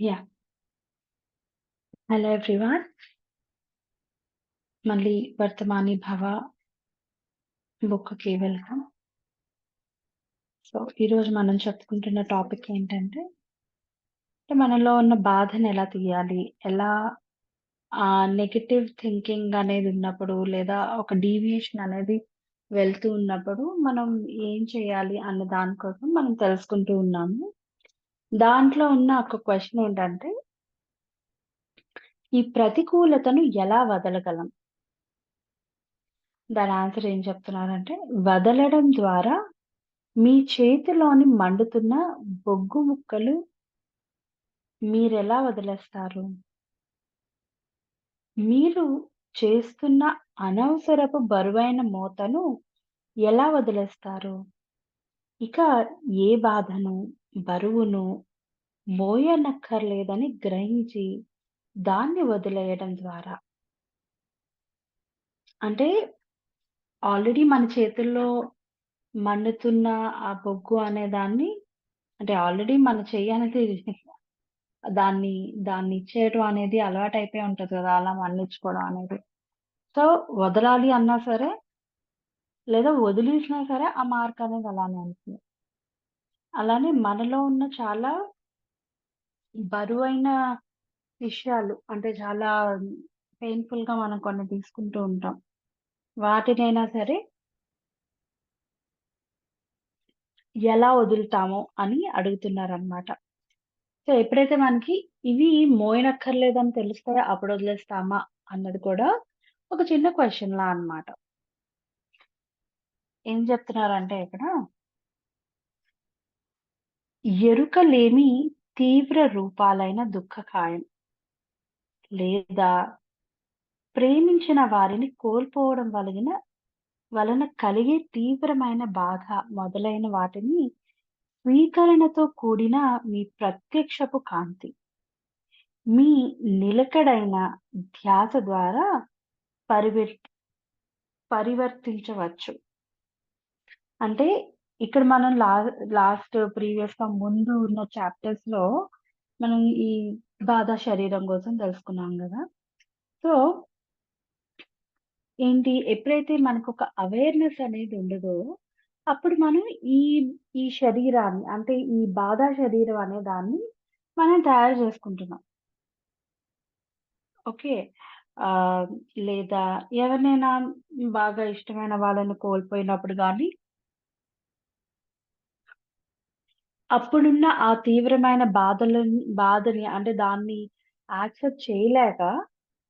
Yeah! Hello everyone. మళ్ళీ 'వర్తమాని భవ' బుక్‌కి welcome. So, ఈరోజు మనం చెప్పుకుంటున్న టాపిక్ ఏంటంటే, మనలో ఉన్న బాధని ఎలా తీయాలి? ఎలా నెగెటివ్ థింకింగ్ అనేది ఉన్నప్పుడు, లేదా ఒక డీవియేషన్ అనేది వెళ్తూ ఉన్నప్పుడు, మనం ఏం చేయాలి అన్న దాని కోసం మనం తెలుసుకుంటూ ఉన్నాము. దాంట్లో ఉన్న ఒక క్వెషన్ ఏంటంటే, ఈ ప్రతికూలతను ఎలా వదలగలం? దాని ఆన్సర్ ఏం చెప్తున్నారంటే, వదలడం ద్వారా మీ చేతిలోని మండుతున్న బొగ్గు ముక్కలు మీరెలా వదిలేస్తారు? మీరు చేస్తున్న అనవసరపు బరువైన మోతను ఎలా వదిలేస్తారు? ఇక ఏ బాధను, బరువును మోయనక్కర్లేదని గ్రహించి దాన్ని వదిలేయడం ద్వారా. అంటే ఆల్రెడీ మన చేతుల్లో మండుతున్న ఆ బొగ్గు అనే దాన్ని అంటే ఆల్రెడీ మన చెయ్యి అనేది దాన్ని దాన్నిచ్చేయటం అనేది అలవాటయిపోయి ఉంటది గదా! అలా మళ్ళించుకోవడం అనేది. సో, వదలాలి అన్నా సరే, లేదా వదిలేసినా సరే ఆ మార్క్ అనేది అలానే ఉంటుంది. అలానే మనలో ఉన్న చాలా బరువైన విషయాలు అంటే చాలా పెయిన్‌ఫుల్‌గా మనం కొన్ని తీసుకుంటూ ఉంటాం. వాటినైనా సరే ఎలా వదులుతాము అని అడుగుతున్నారనమాట. సో, ఎప్పుడైతే మనకి ఇవి మోయనక్కర్లేదని తెలిస్తే అప్పుడు వదిలేస్తామా అన్నది కూడా ఒక చిన్న క్వెషన్‌లా అన్నమాట. ఏం చెప్తున్నారంటే ఇక్కడ, ఎరుకలేని తీవ్ర రూపాలైన దుఃఖకాయం లేదా ప్రేమించిన వారిని కోల్పోవడం వలన కలిగే తీవ్రమైన బాధ మొదలైన వాటిని స్వీకరణతో కూడిన మీ ప్రత్యక్షపు కాంతి. మీ నిలకడైన ధ్యాస ద్వారా పరివిర్ పరివర్తించవచ్చు. అంటే ఇక్కడ మనం లాస్ట్ ప్రీవియస్‌గా ముందు ఉన్న చాప్టర్స్‌లో మనం ఈ బాధ శరీరం కోసం తెలుసుకున్నాం గదా! సో, ఎప్పుడైతే మనకొక అవేర్‌నెస్ అనేది ఉండదో, అప్పుడు మనం ఈ, ఈ శరీరాన్ని అంటే ఈ బాధా శరీరం అనే దాన్ని మనం తయారు చేసుకుంటున్నాం. ఓకే. ఆహ్, లేదా ఎవరినైనా బాగా ఇష్టమైన వాళ్ళని కోల్పోయినప్పుడు గానీ, అప్పుడున్న ఆ తీవ్రమైన బాధని అంటే దాన్ని యాక్సెప్ట్ చేయలేక,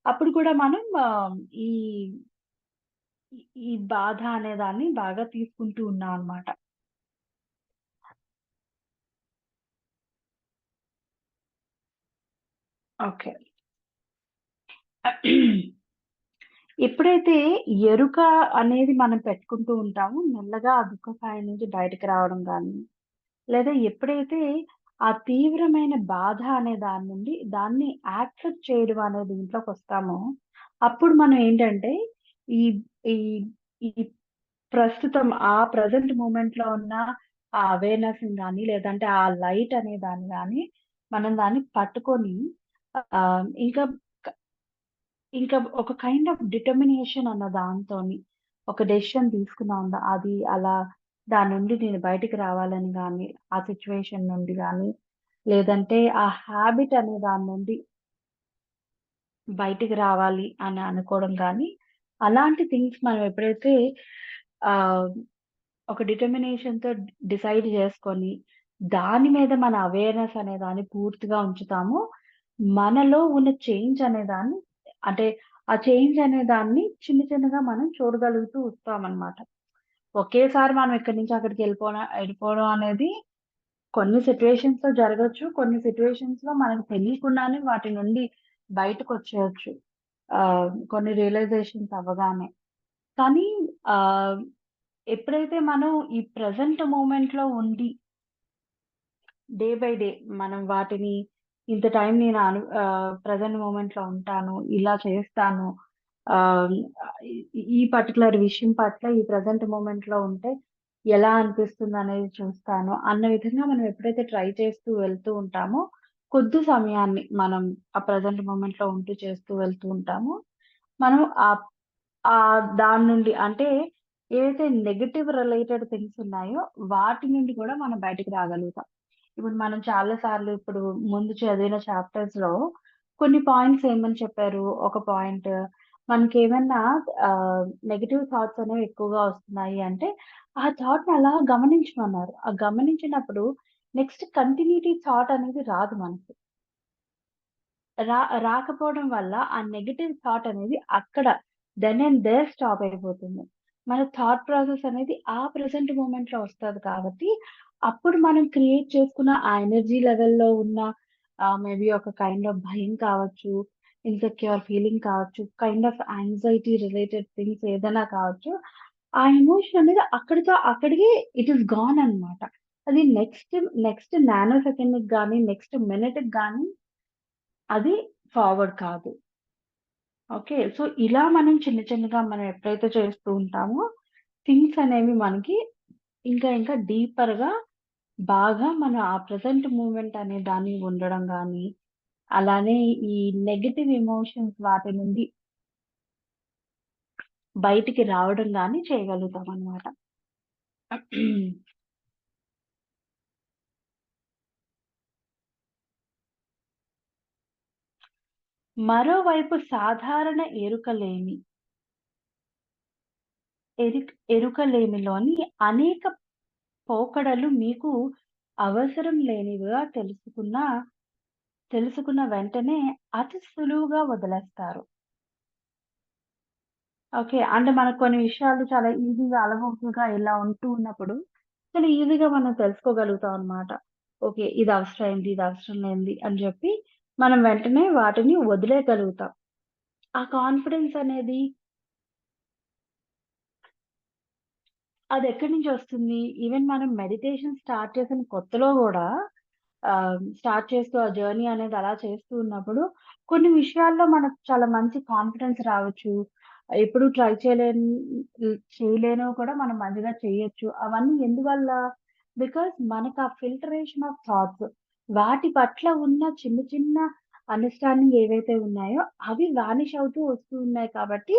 అప్పుడు కూడా మనం ఈ ఈ బాధ అనే దాన్ని బాగా తీసుకుంటూ ఉన్నామనమాట. ఓకే. ఎప్పుడైతే ఎరుక అనేది మనం పెట్టుకుంటూ ఉంటామో, మెల్లగా ఆ దుఃఖకాయం నుంచి బయటకి రావడం గానీ, లేదా ఎప్పుడైతే ఆ తీవ్రమైన బాధ అనే దాని నుండి దాన్ని యాక్సెప్ట్ చేయడం అనే దీంట్లోకొస్తామో, అప్పుడు మనం ఏంటంటే, ఈ ఈ ఈ ప్రస్తుతం ఆ ప్రెజెంట్ మూమెంట్‌లో ఉన్న ఆ అవేర్‌నెస్‌ని గాని, లేదంటే ఆ లైట్ అనే దాన్ని గాని, మనం దాన్ని పట్టుకొని ఇంకా ఇంకా ఒక కైండ్ ఆఫ్ డిటర్మినేషన్ అన్న దాంతోని, ఒక డెసిషన్ తీసుకున్నాం. అది అలా దాని నుండి నేను బయటికి రావాలని గాని, ఆ సిట్యుయేషన్ నుండి గాని, లేదంటే ఆ హాబిట్ అనే దాని నుండి బయటికి రావాలి అని అనుకోవడం గాని, అలాంటి థింగ్స్ మనం ఎప్పుడైతే ఆహ్, ఒక డిటర్మినేషన్‌తో డిసైడ్ చేసుకొని, దాని మీద మన అవేర్‌నెస్ అనే దాన్ని పూర్తిగా ఉంచుతామో, మనలో ఉన్న చేంజ్ అనే దాన్ని అంటే, ఆ చేంజ్ అనే దాన్ని చిన్న చిన్నగా మనం చూడగలుగుతూ వస్తామనమాట. ఒకేసారి మనం ఇక్కడి నుంచి అక్కడికి ఎళ్ళిపోవడం అనేది కొన్ని సిట్యుయేషన్స్‌లో జరగొచ్చు. కొన్ని సిట్యుయేషన్స్‌లో మనకు తెలియకుండానే వాటి నుండి బయటకొచ్చేయొచ్చు. కొన్ని రియలైజేషన్స్ అవ్వగానే. కానీ ఆహ్, ఎప్పుడైతే మనం ఈ ప్రెజెంట్ మూమెంట్‌లో ఉండి డే బై డే మనం వాటిని ఇంత టైం నేను ప్రెజెంట్ మూమెంట్‌లో ఉంటాను. ఇలా చేస్తాను. ఆహ్, ఈ ఈ పర్టిక్యులర్ విషయం పట్ల ఈ ప్రెజెంట్ మూమెంట్‌లో ఉంటే ఎలా అనిపిస్తుందనేది చూస్తాను. అన్న విధంగా మనం ఎప్పుడైతే ట్రై చేస్తూ వెళ్తూ ఉంటామో, కొద్ది సమయాన్ని మనం ఆ ప్రెజెంట్ మొమెంట్‌లో ఉంటూ చేస్తూ వెళ్తూ ఉంటాము. మనం దాని నుండి అంటే ఏవైతే నెగెటివ్ రిలేటెడ్ థింగ్స్ ఉన్నాయో వాటి నుండి కూడా మనం బయటికి రాగలుగుతాం. ఇప్పుడు మనం చాలా సార్లు ఇప్పుడు ముందు చదివిన చాప్టర్స్‌లో కొన్ని పాయింట్స్ ఏమని చెప్పారు. ఒక పాయింట్ మనకేమన్నా నెగెటివ్ థాట్స్ అనేవి ఎక్కువగా వస్తున్నాయి అంటే, ఆ థాట్‌ని అలా గమనించమన్నారు. ఆ గమనించినప్పుడు నెక్స్ట్ కంటిన్యూటీ థాట్ అనేది రాదు మనకి. రాకపోవడం వల్ల ఆ నెగెటివ్ థాట్ అనేది అక్కడ దెన్ అండ్ దేర్ స్టాప్ అయిపోతుంది. మన థాట్ ప్రాసెస్ అనేది ఆ ప్రెజెంట్ మొమెంట్‌లో వస్తది కాబట్టి, అప్పుడు మనం క్రియేట్ చేసుకున్న ఆ ఎనర్జీ లెవెల్‌లో ఉన్న మేబీ ఒక కైండ్ ఆఫ్ భయం కావచ్చు, ఇన్‌సెక్యూర్ ఫీలింగ్ కావచ్చు, kind of anxiety related things ఏదైనా కావచ్చు. ఆ ఎమోషన్ అనేది అక్కడితో అక్కడికి ఇట్ ఈస్ గాన్ అన్నమాట. అది నెక్స్ట్ నానో సెకండ్‌కి గాని, నెక్స్ట్ మినిట్‌కి గాని అది ఫార్వర్డ్ కాదు. ఓకే. సో, ఇలా మనం చిన్న చిన్నగా మనం ఎప్పుడైతే చేస్తూ ఉంటామో, థింగ్స్ అనేవి మనకి ఇంకా డీపర్‌గా బాగా మన ఆ ప్రెజెంట్ మూవ్‌మెంట్ అనే దాన్ని ఉండడం గాని, అలానే ఈ నెగెటివ్ ఎమోషన్స్ వాటి నుండి బయటికి రావడం గాని చేయగలుగుతామనమాట. మరోవైపు సాధారణ ఎరుకలేమిలోని అనేక పోకడలు మీకు అవసరం లేనివిగా తెలుసుకున్న వెంటనే అతి సులువుగా వదిలేస్తారు. ఓకే. అంటే మనకు కొన్ని విషయాలు చాలా ఈజీగా అలవోకగా ఇలా ఉంటూ ఉన్నప్పుడు, చాలా ఈజీగా మనం తెలుసుకోగలుగుతాం అన్నమాట. ఓకే. ఇది అవసరమైంది, ఇది అవసరం లేనిది అని జెప్పి, మనం వెంటనే వాటిని వదిలేయగలుగుతాం. ఆ కాన్ఫిడెన్స్ అనేది అదెక్కడి నుంచొస్తుంది? ఈవెన్ మనం మెడిటేషన్ స్టార్ట్ చేసిన కొత్తలో గూడా స్టార్ట్ చేస్తూ ఆ జర్నీ అనేది అలా చేస్తూ ఉన్నప్పుడు, కొన్ని విషయాల్లో మనకు చాలా మంచి కాన్ఫిడెన్స్ రావచ్చు. ఎప్పుడు ట్రై చేయలేనివి కూడా మనం మంచిగా చేయొచ్చు. అవన్నీ ఎందువల్ల? బికాజ్ మనకు ఆ ఫిల్టరేషన్ ఆఫ్ థాట్స్ వాటి పట్ల ఉన్న చిన్న చిన్న అండర్‌స్టాండింగ్ ఏవైతే ఉన్నాయో, అవి వానిష్ అవుతూ వస్తూ ఉన్నాయి కాబట్టి,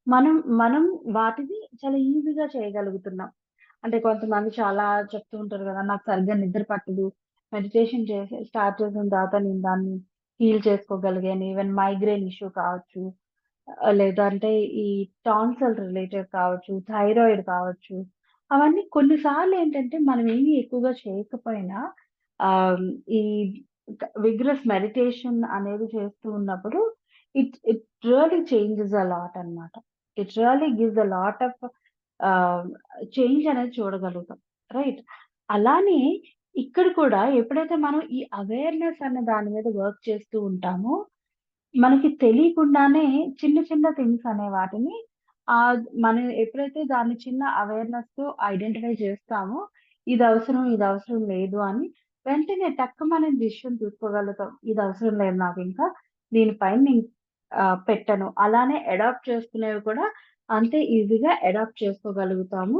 మనం మనం వాటిని చాలా ఈజీగా చేయగలుగుతున్నాం. అంటే కొంతమంది చాలా చెప్తూ ఉంటారు గదా! నాకు సరిగ్గా నిద్ర పట్టదు. మెడిటేషన్ స్టార్ట్ చేసిన తర్వాత నేను దాన్ని హీల్ చేసుకోగలిగాను. ఈవెన్ మైగ్రేన్ ఇష్యూ కావచ్చు. లేదంటే ఈ టాన్సిల్ రిలేటెడ్ కావచ్చు, థైరాయిడ్ కావచ్చు. అవన్నీ కొన్ని సార్లేంటంటే మనమేమి ఎక్కువగా చేయకపోయినా ఆహ్, ఈ విగ్రస్ మెడిటేషన్ అనేది చేస్తూ ఉన్నప్పుడు it really changes a lot అన్నమాట. It really gives a lot of ah, change అనేది చూడగలుగుతాం. రైట్. అలానే ఇక్కడ కూడా ఎప్పుడైతే మనం ఈ అవేర్‌నెస్ అన్న దాని మీద వర్క్ చేస్తూ ఉంటామో మనకి తెలియకుండానే చిన్న చిన్న థింగ్స్ అనే వాటిని మనం ఎప్పుడైతే దాన్ని చిన్న అవేర్‌నెస్‌తో ఐడెంటిఫై చేస్తామో, ఇది అవసరం లేదు అని వెంటనే టక్కుమని డెసిషన్ తీసుకోగలుగుతాం. ఇది అవసరం లేదు నాకింకా. దీనిపైన నేను పెట్టను. అలానే అడాప్ట్ చేసుకునేవి కూడా అంతే ఈజీగా అడాప్ట్ చేసుకోగలుగుతాము.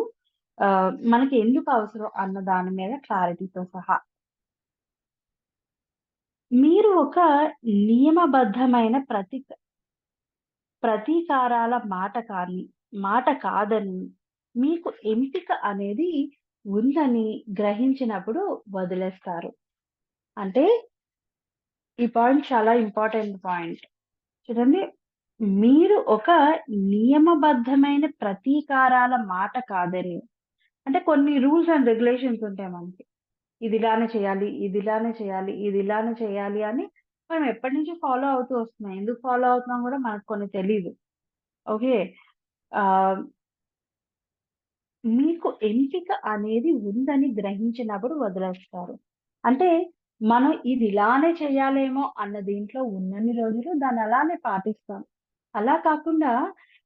మనకి ఎందుకు అవసరం అన్న దాని మీద క్లారిటీతో సహా. మీరు ఒక నియమబద్ధమైన ప్రతీకారాల మాట కాదని, మీకు ఎంపిక అనేది ఉందని గ్రహించినప్పుడు వదిలేస్తారు. అంటే ఈ పాయింట్ చాలా ఇంపార్టెంట్ పాయింట్. చూడండి, మీరు ఒక నియమబద్ధమైన ప్రతీకారాల మాట కాదని అంటే కొన్ని రూల్స్ అండ్ రెగ్యులేషన్స్ ఉంటాయి మనకి. ఇది ఇలానే చేయాలి, ఇది ఇలానే చేయాలి, ఇది ఇలానే చేయాలి అని మనం ఎప్పటినుంచో ఫాలో అవుతూ వస్తున్నాం. ఎందుకు ఫాలో అవుతున్నాం గూడా మనకు కొన్ని తెలీదు. ఓకే. ఆహ్, మీకు ఎంపిక అనేది ఉందని గ్రహించినప్పుడు వదిలేస్తారు. అంటే మనం ఇది ఇలానే చేయాలేమో అన్న దీంట్లో ఉన్నన్ని రోజులు దాన్ని అలానే పాటిస్తాం. అలా కాకుండా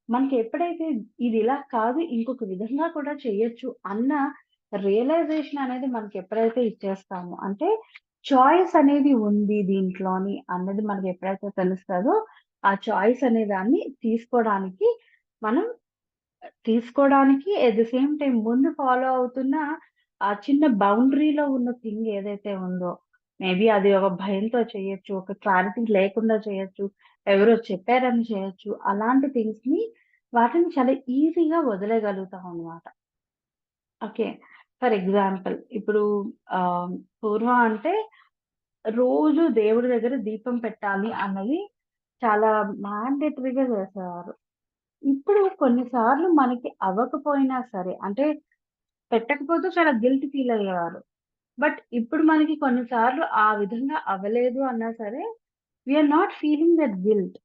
మనకి ఎప్పుడైతే ఇది ఇలా కాదు ఇంకొక విధంగా కూడా చేయొచ్చు అన్న రియలైజేషన్ అనేది మనకి ఎప్పుడైతే ఇచ్చేస్తామో అంటే చాయిస్ అనేది ఉంది దీంట్లోని అన్నది మనకి ఎప్పుడైతే తెలుస్తదో ఆ చాయిస్ అనే దాన్ని మనం ఎట్ ద సేమ్ టైమ్ ముందు ఫాలో అవుతున్న ఆ చిన్న బౌండరీలో ఉన్న థింగ్ ఏదైతే ఉందో, మేబీ అది ఒక భయంతో చేయొచ్చు. ఒక క్లారిటీ లేకుండా చేయొచ్చు. ఎవరో చెప్పారని చేయొచ్చు. అలాంటి థింగ్స్‌ని వాటిని చాలా ఈజీగా వదిలేయగలుగుతాం అన్నమాట. ఓకే. ఫర్ ఎగ్జాంపుల్ ఇప్పుడు పూర్వం అంటే రోజు దేవుడి దగ్గర దీపం పెట్టాలి అన్నది చాలా మ్యాండేటరీగా చేసేవారు. ఇప్పుడు కొన్ని సార్లు మనకి అవ్వకపోయినా సరే అంటే పెట్టకపోతే చాలా గిల్ట్ ఫీల్ అయ్యేవారు. బట్ ఇప్పుడు మనకి కొన్ని సార్లు ఆ విధంగా అవ్వలేదు అన్నా సరే, we are not feeling that guilt.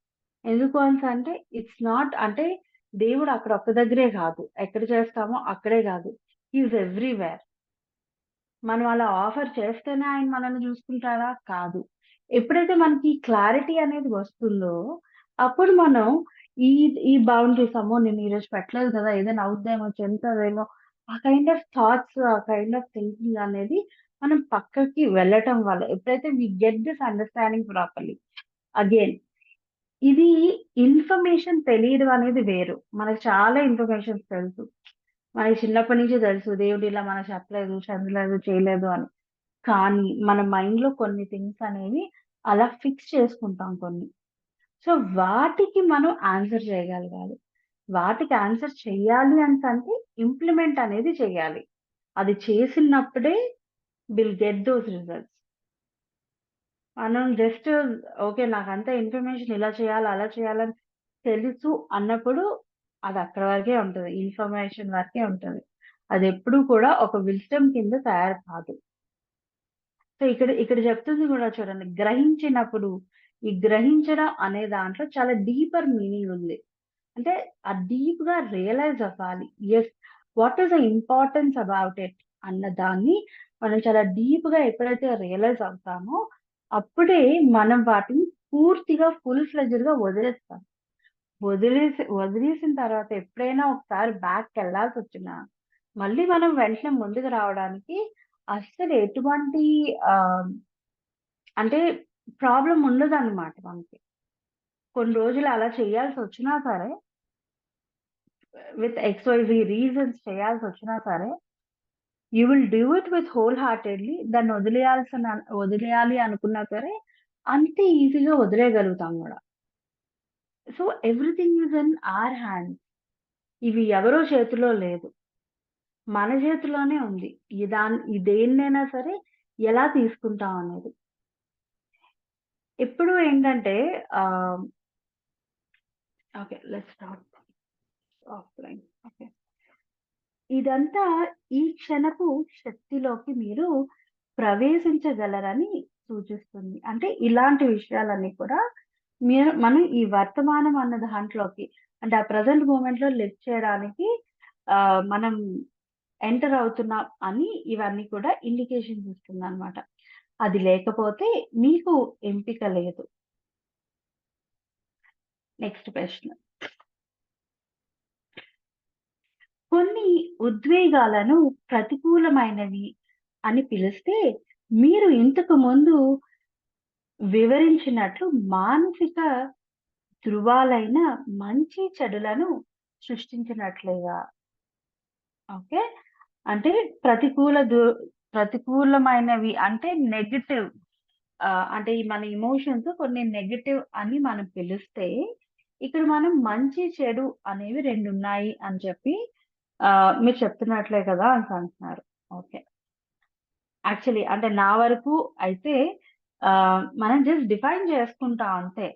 ఎందుకు అనేసంటే ఇట్స్ నాట్ అంటే దేవుడు అక్కడ ఒక్క దగ్గరే కాదు. ఎక్కడ చేస్తామో అక్కడే కాదు. He is everywhere. మనం అలా ఆఫర్ చేస్తేనే ఆయన మనల్ని చూసుకుంటారా? కాదు. ఎప్పుడైతే మనకి క్లారిటీ అనేది వస్తుందో, అప్పుడు మనం ఈ ఈ బౌండరీస్ అమ్మో! నేను ఈరోజు పెట్టలేదు కదా! ఏదైనా అవుద్దేమో, చెందుతదేమో ఆ కైండ్ ఆఫ్ థాట్స్, ఆ కైండ్ ఆఫ్ థింకింగ్ అనేది మనం పక్కకి వెళ్ళటం వల్ల ఎప్పుడైతే we get this understanding properly again ఇది ఇన్ఫర్మేషన్ తెలియడం అనేది వేరు. మనకు చాలా ఇన్ఫర్మేషన్స్ తెలుసు. మనకి చిన్నప్పటి నుంచి తెలుసు. దేవుడు ఇలా మనకు చెప్పలేదు, చదవలేదు, చేయలేదు అని. కానీ మన మైండ్‌లో కొన్ని థింగ్స్ అనేవి అలా ఫిక్స్ చేసుకుంటాం కొన్ని. సో, వాటికి మనం ఆన్సర్ చేయగలగాలి. వాటికి ఆన్సర్ చెయ్యాలి అనేసంటే ఇంప్లిమెంట్ అనేది చేయాలి. అది చేసినప్పుడే విల్ గెట్ దోస్ రిజల్ట్స్. మనం జస్ట్ ఓకే. నాకంతా ఇన్ఫర్మేషన్ ఇలా చేయాలి, అలా చేయాలని తెలుసు అన్నప్పుడు అది అక్కడి వరకే ఉంటది. ఇన్ఫర్మేషన్ వరకే ఉంటది. అదెప్పుడూ కూడా ఒక విజ్డమ్ కింద తయారు కాదు. సో, ఇక్కడ ఇక్కడ చెప్తుంది గూడా చూడండి. గ్రహించినప్పుడు, ఈ గ్రహించడం అనే దాంట్లో చాలా డీపర్ మీనింగ్ ఉంది. అంటే ఆ డీప్‌గా రియలైజ్ అవ్వాలి. Yes. What is the importance about it అన్న దాన్ని మనం చాలా డీప్‌గా ఎప్పుడైతే రియలైజ్ అవుతామో, అప్పుడే మనం వాటిని పూర్తిగా ఫుల్ ఫ్లెడ్జ్డ్‌గా వదిలేస్తాం. వదిలేసిన తర్వాత ఎప్పుడైనా ఒకసారి బ్యాక్‌కెళ్ళాల్సొచ్చినా, మళ్ళీ మనం వెంటనే ముందుకు రావడానికి అస్సలు ఎటువంటి ఆహ్, అంటే ప్రాబ్లమ్ ఉండదనమాట మనకి. కొన్ని రోజులు అలా చేయాల్సొచ్చినా సరే, విత్ ఎక్స్‌వైజీ రీజన్స్ చేయాల్సొచ్చినా సరే, you will do it with whole heartedly దాన్ని వదిలేయాలి అనుకున్నా సరే, అంతే ఈజీగా వదిలేయగలుగుతాం గూడా. So, everything is in our hands. ఇవి ఎవరో చేతిలో లేదు. మన చేతిలోనే ఉంది. ఈ దేన్నైనా సరే ఎలా తీసుకుంటాం అనేది. ఎప్పుడు ఏంటంటే ఆహ్, okay. Let's start offline. Okay. ఇదంతా ఈ క్షణపు శక్తిలోకి మీరు ప్రవేశించగలరని సూచిస్తుంది. అంటే ఇలాంటి విషయాలన్నీ కూడా మనం ఈ వర్తమానం అన్న దాంట్లోకి అంటే ఆ ప్రెజెంట్ మూమెంట్‌లో లివ్ చేయడానికి మనం ఎంటర్ అవుతున్నాం అని ఇవన్నీ కూడా ఇండికేషన్స్ ఇస్తుందనమాట. అది లేకపోతే మీకు ఎంపిక లేదు. నెక్స్ట్ ప్రశ్న. కొన్ని ఉద్వేగాలను ప్రతికూలమైనవి అని పిలిస్తే, మీరు ఇంతకు ముందు వివరించినట్లు మానసిక ధృవాలైన మంచి చెడులను సృష్టించినట్లేగా. ఓకే. అంటే ప్రతికూల దు ప్రతికూలమైనవి అంటే నెగెటివ్ అంటే ఈ మన ఎమోషన్స్ కొన్ని నెగెటివ్ అని మనం పిలిస్తే, ఇక్కడ మనం మంచి, చెడు అనేవి 2 ఉన్నాయి అని చెప్పి మీరు చెప్తున్నట్లే కదా! అంటున్నారు. ఓకే. యాక్చువల్లీ అంటే నా వరకు అయితే మనం జస్ట్ డిఫైన్ చేసుకుంటాం అంతే.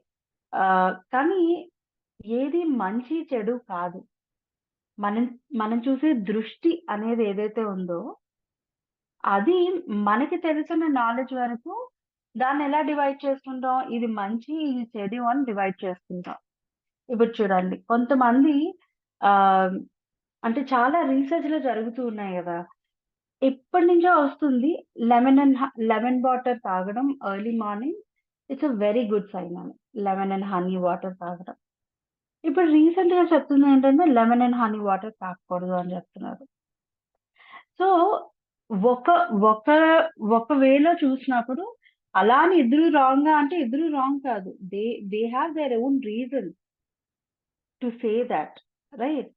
కానీ ఏది మంచి, చెడు కాదు. మనం మనం చూసే దృష్టి అనేది ఏదైతే ఉందో, అది మనకి తెలిసిన నాలెడ్జ్ వరకు దాన్నెలా డివైడ్ చేసుకుంటాం? ఇది మంచి, ఇది చెడు అని డివైడ్ చేసుకుంటాం. ఇప్పుడు చూడండి కొంతమంది ఆహ్, అంటే చాలా రీసెర్చ్‌లు జరుగుతూ ఉన్నాయి గదా! ఎప్పటినుంచో వస్తుంది. లెమన్ వాటర్ తాగడం early morning it's a very good sign అని. లెమన్ అండ్ హనీ వాటర్ తాగడం. ఇప్పుడు రీసెంట్‌గా చెప్తుందేంటంటే లెమన్ అండ్ హనీ వాటర్ తాగకూడదు అని చెప్తున్నారు. సో, ఒక ఒక ఒక వేలో చూసినప్పుడు అలా అని ఇద్దరు రాంగా అంటే ఇద్దరు రాంగ్ కాదు. They have their own reason to say that. Right?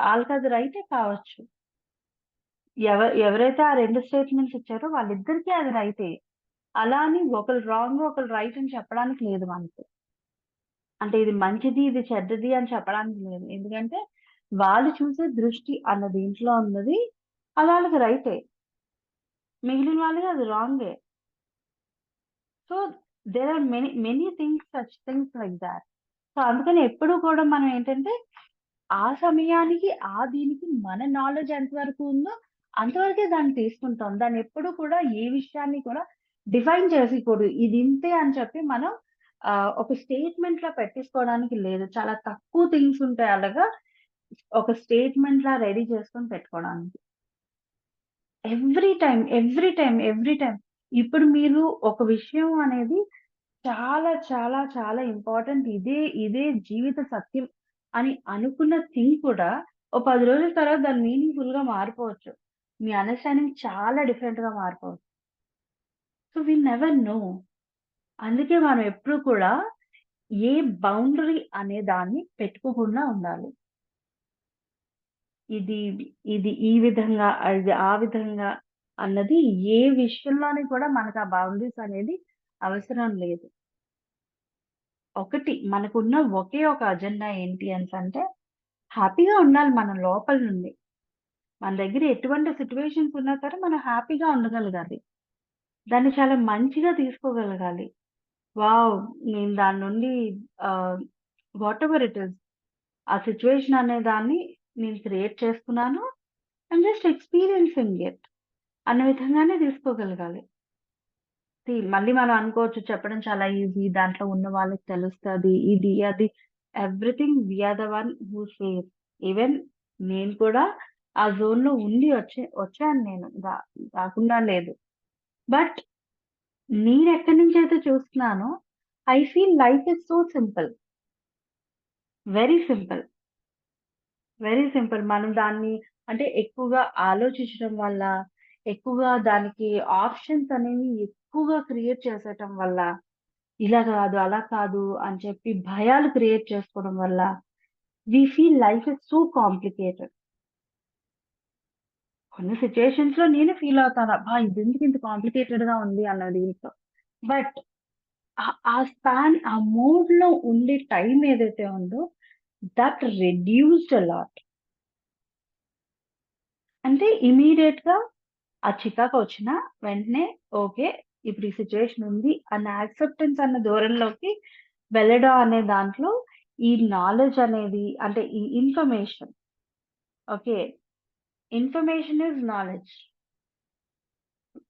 ఆళ్ళకది రైటే కావచ్చు. ఎవరైతే ఆ 2 స్టేట్‌మెంట్స్ ఇచ్చారో వాళ్ళిద్దరికీ అది రైటే. అలా అని ఒకళ్ళు రాంగ్, ఒకళ్ళు రైట్ అని చెప్పడానికి లేదు మనకి. అంటే ఇది మంచిది, ఇది చెడ్డది అని చెప్పడానికి లేదు. ఎందుకంటే వాళ్ళు చూసే దృష్టి అన్న దీంట్లో ఉన్నది అది వాళ్ళకి రైటే. మిగిలిన వాళ్ళకి అది రాంగే. So, there are many such things like that. So, అందుకని ఎప్పుడూ కూడా మనం ఏంటంటే, ఆ సమయానికి, దీనికి మన నాలెడ్జ్ ఎంతవరకు ఉందో అంతవరకే దాన్ని తీసుకుంటాం. దాన్నెప్పుడూ కూడా ఏ విషయాన్ని కూడా డిఫైన్ చేసేయకూడదు. ఇది ఇంతే అని చెప్పి మనం ఒక స్టేట్‌మెంట్‌లా పెట్టేసుకోవడానికి లేదు. చాలా తక్కువ థింగ్స్ ఉంటాయి అలాగా ఒక స్టేట్‌మెంట్‌లా రెడీ చేసుకొని పెట్టుకోవడానికి. Every time. ఇప్పుడు మీరు ఒక విషయం అనేది చాలా ఇంపార్టెంట్. ఇదే జీవిత సత్యం అని అనుకున్న థింగ్ కూడా ఓ 10 రోజుల తర్వాత దాని మీనింగ్‌ఫుల్‌గా మారిపోవచ్చు. మీ అండర్‌స్టాండింగ్ చాలా డిఫరెంట్‌గా మారిపోవచ్చు. So, we never know. అందుకే మనం ఎప్పుడు కూడా ఏ బౌండరీ అనే దాన్ని పెట్టుకోకుండా ఉండాలి. ఇది, ఇది ఈ విధంగా, అది ఆ విధంగా అన్నది ఏ విషయంలోని కూడా మనకు ఆ బౌండరీస్ అనేది అవసరం లేదు. ఒకటి మనకున్న ఒకే ఒక అజెండా ఏంటి అనేసంటే, హ్యాపీగా ఉండాలి మనం లోపల నుండి. మన దగ్గర ఎటువంటి సిట్యుయేషన్స్ ఉన్నా సరే మనం హ్యాపీగా ఉండగలగాలి. దాన్ని చాలా మంచిగా తీసుకోగలగాలి. వావ్! నేను దాని నుండి వాటెవర్ ఇట్ ఈస్ ఆ సిట్యుయేషన్ అనే దాన్ని నేను క్రియేట్ చేసుకున్నాను. ఐయామ్ జస్ట్ ఎక్స్‌పీరియన్సింగ్ ఇట్ అన్న విధంగానే తీసుకోగలగాలి. మళ్ళీ మనం అనుకోవచ్చు చెప్పడం చాలా ఈజీ. దాంట్లో ఉన్న వాళ్ళకి తెలుస్తది. ఇది, అది everything we are the one who share. Even నేను కూడా ఆ జోన్‌లో ఉండి వచ్చాను నేను. రాకుండా లేదు. బట్ నేనెక్కడి నుంచైతే చూస్తున్నానో I feel life is so simple. Very simple. Very simple. మనం దాన్ని అంటే ఎక్కువగా ఆలోచించడం వల్ల, ఎక్కువగా దానికి ఆప్షన్స్ అనేవి ఎక్కువగా క్రియేట్ చేసేయటం వల్ల ఇలా కాదు, అలా కాదు అని చెప్పి భయాలు క్రియేట్ చేసుకోవడం వల్ల we feel life is so complicated. కొన్ని సిట్యుయేషన్స్‌లో నేను ఫీల్ అవుతాను. అబ్బా! ఇదెందుకు ఇంత కాంప్లికేటెడ్‌గా ఉంది అన్న దీంట్లో. బట్ ఆ స్పాన్, ఆ మోడ్‌లో ఉండే టైం ఏదైతే ఉందో దట్ రెడ్యూస్డ్ ఎ లాట్. అంటే ఇమ్మీడియేట్‌గా ఆ చికాకొచ్చినా వెంటనే ఓకే. ఇప్పుడు ఈ సిట్యుయేషన్ ఉంది అన్న యాక్సెప్టెన్స్ అన్న ధోరణిలోకి వెళ్ళడం అనే దాంట్లో ఈ నాలెడ్జ్ అనేది అంటే ఈ information okay. Information is knowledge.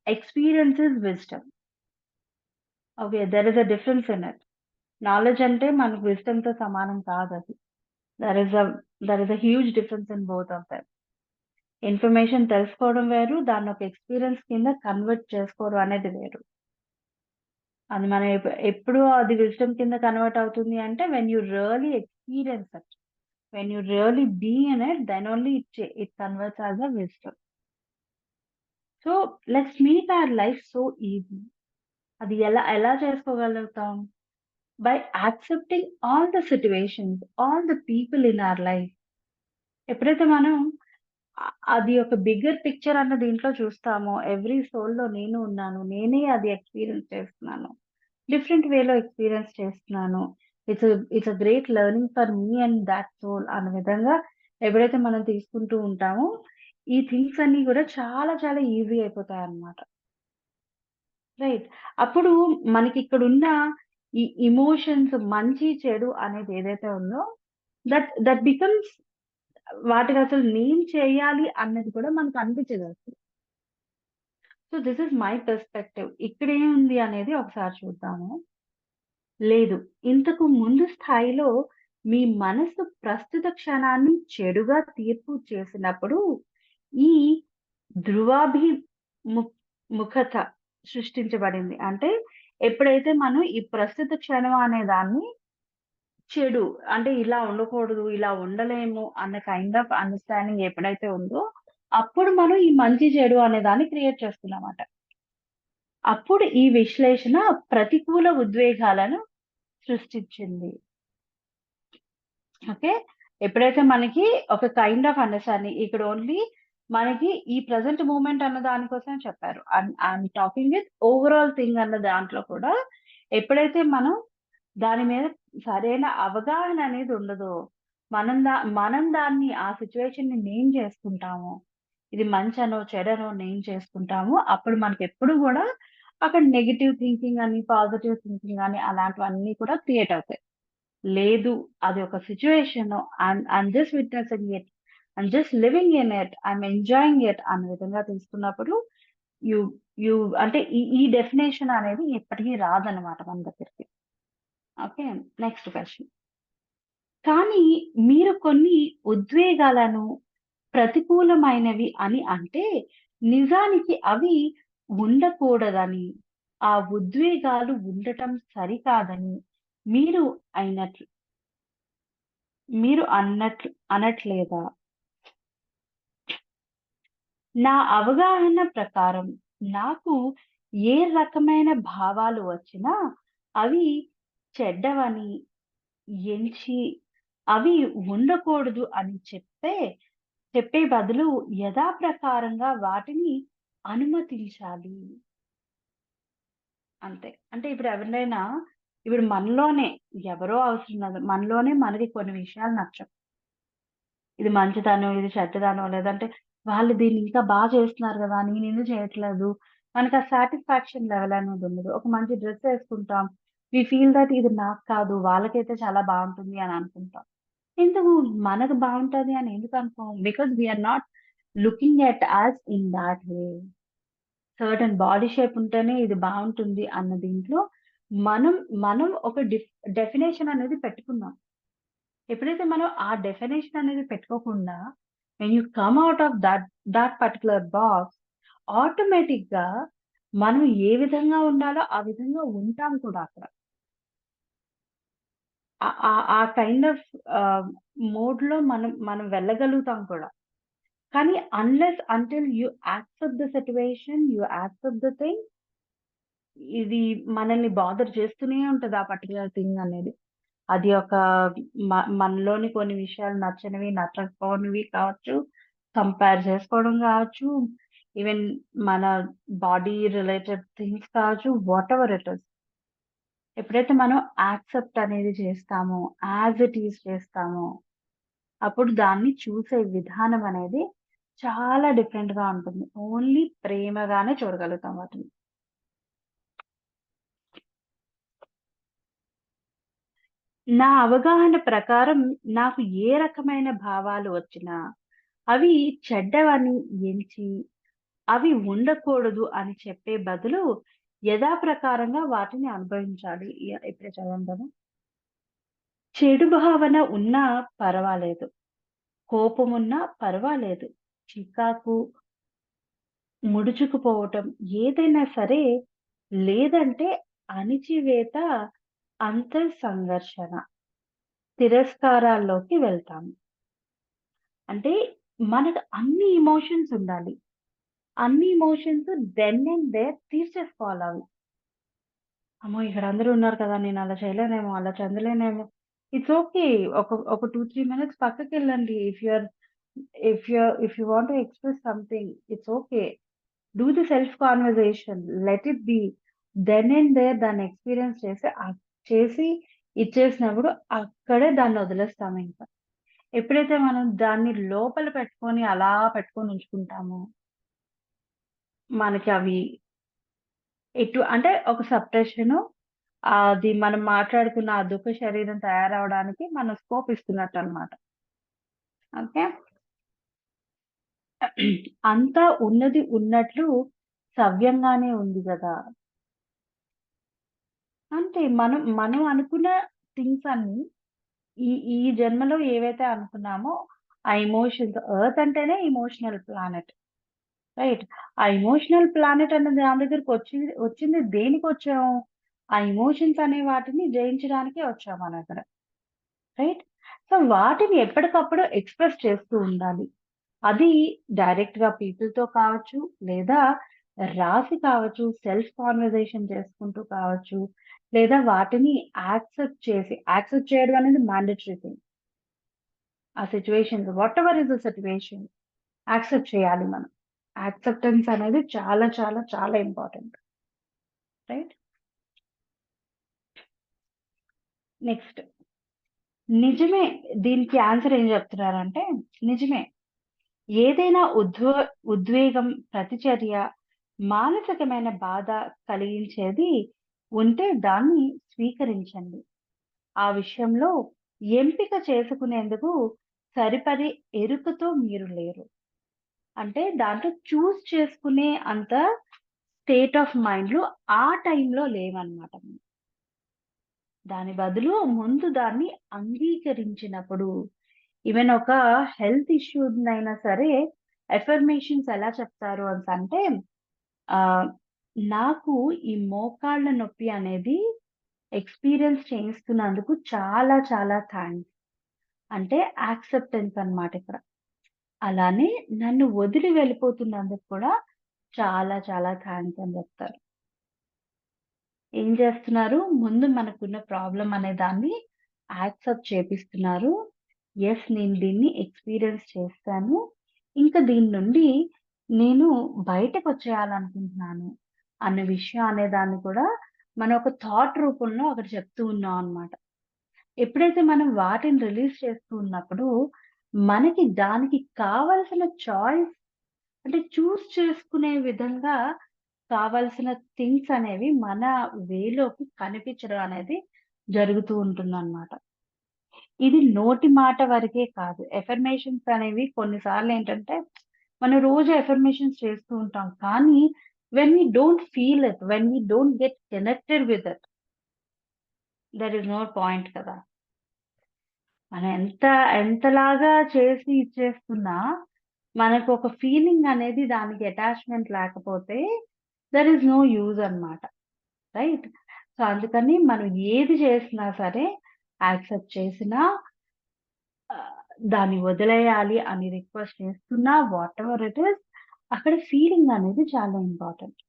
Experience is wisdom. Okay. There is a difference in it. Knowledge అంటే మనకు విజ్డమ్‌తో సమానం కాదది. There is a there is a huge difference in both of them. Information తెలుసుకోవడం వేరు. దాన్నొక ఎక్స్‌పీరియన్స్ కింద కన్వర్ట్ చేసుకోవడం అనేది వేరు. అది మనం ఎప్పుడు అది విజ్డమ్ కింద కన్వర్ట్ అవుతుంది అంటే when you really experience it. When you really be in it then only it converts as a wisdom. So let's make our life so easy. అది ఎలా చేసుకోగలుగుతాం? By accepting all the situations, all the people in our life. ఎప్పుడైతే మనం అది ఒక bigger picture అన్న దీంట్లో చూస్తామో, ఎవ్రి సోల్‌లో నేను ఉన్నాను. నేనే అది ఎక్స్‌పీరియన్స్ చేస్తున్నాను. డిఫరెంట్ వేలో ఎక్స్‌పీరియన్స్ చేస్తున్నాను. It's a great learning for me and thought soul అన్న విధంగా ఎప్పుడైతే మనం తీసుకుంటూ ఉంటామో, ఈ థింగ్స్ అన్నీ గూడా చాలా ఈజీ అయిపోతాయన్నమాట. రైట్. అప్పుడు మనకిక్కడున్న ఈ ఎమోషన్స్ మంచి, చెడు అనేది ఏదైతే ఉందో దట్ బికమ్స్ వాటికసలు నేను చేయాలి అన్నది కూడా మనకు అనిపించదసలు. So, this is my perspective. ఇక్కడేముంది అనేది ఒకసారి చూద్దాము. లేదు. ఇంతకు ముందు స్థాయిలో మీ మనసు ప్రస్తుత క్షణాన్ని చెడుగా తీర్పు చేసినప్పుడు, ఈ ధృవాభి ము ముఖత సృష్టించబడింది. అంటే ఎప్పుడైతే మనం ఈ ప్రస్తుత క్షణం అనే దాన్ని చెడు అంటే ఇలా ఉండకూడదు, ఇలా ఉండలేము అన్న కైండ్ ఆఫ్ అండర్‌స్టాండింగ్ ఎప్పుడైతే ఉందో, అప్పుడు మనం ఈ మంచి, చెడు అనే దాన్ని క్రియేట్ చేస్తున్నామట. అప్పుడు ఈ విశ్లేషణ ప్రతికూల ఉద్వేగాలను సృష్టించింది. ఓకే. ఎప్పుడైతే మనకి ఒక కైండ్ ఆఫ్ అండర్‌స్టాండింగ్ ఇక్కడ ఓన్లీ మనకి ఈ ప్రెజెంట్ మూమెంట్ అన్న దాని కోసమే చెప్పారు. I'm talking with overall thing అన్న దాంట్లో కూడా ఎప్పుడైతే మనం దాని మీద సరైన అవగాహన అనేది ఉండదో, మనం దాన్ని ఆ సిట్యుయేషన్‌ని నేమ్ చేసుకుంటామో, ఇది మంచనో, చెడనో నేమ్ చేసుకుంటామో, అప్పుడు మనకెప్పుడు గూడా అక్కడ నెగెటివ్ థింకింగ్ అని, పాజిటివ్ థింకింగ్ అని అలాంటివన్నీ కూడా క్రియేట్ అవుతాయి. లేదు. అది ఒక situation. I'm just witnessing it. I'm just living in it. I'm enjoying it అన్న విధంగా తీసుకున్నప్పుడు యూ యూ అంటే ఈ డెఫినిషన్ అనేది ఎప్పటికి రాదన్నమాట మన దగ్గరికి. ఓకే. Next question. కానీ మీరు కొన్ని ఉద్వేగాలను ప్రతికూలమైనవి అని అంటే, నిజానికి అవి ఉండకూడదని, ఆ ఉద్వేగాలు ఉండటం సరికాదని మీరు అయినట్లు మీరు అనట్లేదా? నా అవగాహన ప్రకారం నాకు ఏ రకమైన భావాలు వచ్చినా అవి చెడ్డవని ఎంచి అవి ఉండకూడదు అని చెప్పే బదులు యథాప్రకారంగా వాటిని అనుమతించాలి. అంతే. అంటే ఇప్పుడు ఎవరినైనా ఇప్పుడు మనలోనే ఎవరో అవసరం లేదు. మనలోనే మనకి కొన్ని విషయాలు నచ్చవు. ఇది మంచిదనో, ఇది చెడ్డదనో, లేదంటే వాళ్ళు దీన్ని ఇంకా చేస్తున్నారు గదా! నేనెందుకు చేయట్లేదు. మనకు ఆ సాటిస్ఫాక్షన్ లెవెల్ అనేది ఉండదు. ఒక మంచి డ్రెస్ ఏసుకుంటాం. వి ఫీల్ థట్ ఇది నాకు కాదు. వాళ్ళకైతే చాలా బావుంటుంది అని అనుకుంటాం. ఎందుకు మనకు బావుంటది అని ఎందుకు అనుకోం? Because we are not looking at us in that way. Certain body shape ఉంటేనే ఇది బావుంటుంది అన్న దీంట్లో మనం, మనం ఒక డెఫినిషన్ అనేది పెట్టుకున్నాం. ఎప్పుడైతే మనం ఆ డెఫినిషన్ అనేది పెట్టుకోకుండా when you come out of that particular box ఆటోమేటిక్‌గా మనం ఏ విధంగా ఉండాలో ఆ విధంగా ఉంటాం కూడా అక్కడ. ఆ కైండ్ ఆఫ్ మోడ్‌లో మనం వెళ్ళగలుగుతాం కూడా. కానీ until you accept the situation, you accept the thing ఇది మనల్ని బాదర్ చేస్తూనే ఉంటది ఆ పర్టిక్యులర్ థింగ్ అనేది. అది ఒక మనలోని కొన్ని విషయాలు నచ్చనివి, నచ్చకపోనివి కావచ్చు. కంపేర్ చేసుకోవడం కావచ్చు. ఈవెన్ మన బాడీ రిలేటెడ్ థింగ్స్ కావచ్చు. Whatever it is. ఎప్పుడైతే మనం యాక్సెప్ట్ అనేది చేస్తామో, యాజ్ ఇట్ ఈజ్ చేస్తామో, అప్పుడు దాన్ని చూసే విధానం అనేది చాలా డిఫరెంట్‌గా ఉంటుంది. ఓన్లీ ప్రేమగానే చూడగలుగుతాం వాటిని. నా అవగాహన ప్రకారం నాకు ఏ రకమైన భావాలు వచ్చినా, అవి చెడ్డవని ఎంచి, అవి ఉండకూడదు అని చెప్పే బదులు, యథాప్రకారంగా వాటిని అనుభవించాలి. ఇప్పుడే చదివాను కదా! చెడు భావన ఉన్నా పర్వాలేదు. కోపమున్నా పర్వాలేదు. చికాకు, ముడుచుకుపోవటం ఏదైనా సరే, లేదంటే అణిచివేత, సంఘర్షణ, తిరస్కారాల్లోకి వెళ్తాము. అంటే మనకు అన్ని ఎమోషన్స్ ఉండాలి. అన్ని ఎమోషన్స్ దెన్ అండ్ దేర్ తీర్చేసుకోవాలవి. అమ్మో! ఇక్కడ అందరూ ఉన్నారు కదా! నేను అలా చేయలేనేమో, అలా చెందలేనేమో. It's okay. ఒక 2, 3 మినిట్స్ పక్కకెళ్ళండి. If you want to express something it's okay. Do the self conversation. Let it be. Then and there దాన్ని ఎక్స్‌పీరియన్స్ చేసి ఇచ్చేసినప్పుడు అక్కడే దాన్ని వదిలేస్తామింక. ఎప్పుడైతే మనం దాన్ని లోపల పెట్టుకొని అలా పెట్టుకొని ఉంచుకుంటామో, మనకి అవి అంటే ఒక సప్రెషను అది మనం మాట్లాడుకున్న ఆ దుఃఖ శరీరం తయారవ్వడానికి మనం స్కోప్ ఇస్తున్నట్టనమాట. ఓకే. అంతా ఉన్నది ఉన్నట్లు సవ్యంగానే ఉంది గదా! అంతే మనం అనుకున్న థింగ్స్ అన్నీ ఈ ఈ జన్మలో ఏవైతే అనుకున్నామో ఆ ఎమోషన్స్ ఎర్త్ అంటేనే ఎమోషనల్ ప్లానెట్. రైట్. ఆ ఎమోషనల్ ప్లానెట్ అన్న దాని వచ్చింది దేనికొచ్చాం? ఆ ఎమోషన్స్ అనే వాటిని జయించడానికే వచ్చాం మనక్కడ. రైట్. సో, వాటిని ఎప్పటికప్పుడు ఎక్స్‌ప్రెస్ చేస్తూ ఉండాలి. అది డైరెక్ట్‌గా పీపుల్‌తో కావచ్చు, లేదా రాసి కావచ్చు, సెల్ఫ్ కాన్వర్జేషన్ చేసుకుంటూ కావచ్చు, లేదా వాటిని యాక్సెప్ట్ చేయడం అనేది మ్యాండేటరీ థింగ్. ఆ situations whatever is the situation. Accept చేయాలి మనం. యాక్సెప్టెన్స్ అనేది చాలా చాలా చాలా ఇంపార్టెంట్. రైట్? నెక్స్ట్ నిజమే. దీనికి ఆన్సర్ ఏం చెప్తున్నారంటే, నిజమే. ఏదైనా ఉద్వేగం, ప్రతిచర్య, మానసికమైన బాధ కలిగించేది ఉంటే దాన్ని స్వీకరించండి. ఆ విషయంలో ఎంపిక చేసుకునేందుకు సరిపడే ఎరుకతో మీరు లేరు. అంటే దాంట్లో చూజ్ చేసుకునే అంత స్టేట్ ఆఫ్ మైండ్‌లో ఆ టైంలో లేమనమాట. దాని బదులు ముందు దాన్ని అంగీకరించినప్పుడు ఈవెన్ ఒక హెల్త్ ఇష్యూనైనా సరే అఫర్మేషన్స్ ఎలా చెప్తారు అంటే ఆహ్, నాకు ఈ మోకాళ్ళ నొప్పి అనేది ఎక్స్‌పీరియన్స్ చేస్తున్నందుకు చాలా చాలా థాంక్స్. అంటే యాక్సెప్టెన్స్ అన్నమాట ఇక్కడ. అలానే నన్ను వదిలి వెళ్ళిపోతున్నందుకు కూడా చాలా చాలా థాంక్స్ అని చెప్తారు. ఏం చేస్తున్నారు? ముందు మనకున్న ప్రాబ్లమ్ అనే దాన్ని యాక్సెప్ట్ చేపిస్తున్నారు. యెస్, నేను దీన్ని ఎక్స్‌పీరియన్స్ చేశాను. ఇంకా దీని నుండి నేను బయటకొచ్చేయాలనుకుంటున్నాను అన్న విషయం అనే దాన్ని కూడా మనం ఒక థాట్ రూపంలో అక్కడ చెప్తూ ఉన్నాం అన్నమాట. ఎప్పుడైతే మనం వాటిని రిలీజ్ చేస్తూ ఉన్నప్పుడు, మనకి దానికి కావాల్సిన చాయిస్ అంటే చూజ్ చేసుకునే విధంగా కావాల్సిన థింగ్స్ అనేవి మన వేలోకి కనిపించడం అనేది జరుగుతూ ఉంటుందన్నమాట. ఇది నోటి మాట వరకే కాదు. ఎఫర్మేషన్స్ అనేవి కొన్ని సార్లేంటంటే, మనం రోజు ఎఫర్మేషన్స్ చేస్తూ ఉంటాం. కానీ when we don't feel it, when we don't get connected with it, there is no point కదా! మనం ఎంతలాగా చేసి ఇచ్చేస్తున్నా, మనకొక ఫీలింగ్ అనేది దానికి అటాచ్‌మెంట్ లేకపోతే, దేర్ ఈస్ నో యూజ్ అన్నమాట. రైట్? సో, అందుకని మనం ఏది చేసినా సరే, యాక్సెప్ట్ చేసినా దాన్ని వదిలేయాలి అని రిక్వెస్ట్ చేస్తున్నా, వాటెవర్ ఇట్ ఈస్, అక్కడ ఫీలింగ్ అనేది చాలా important.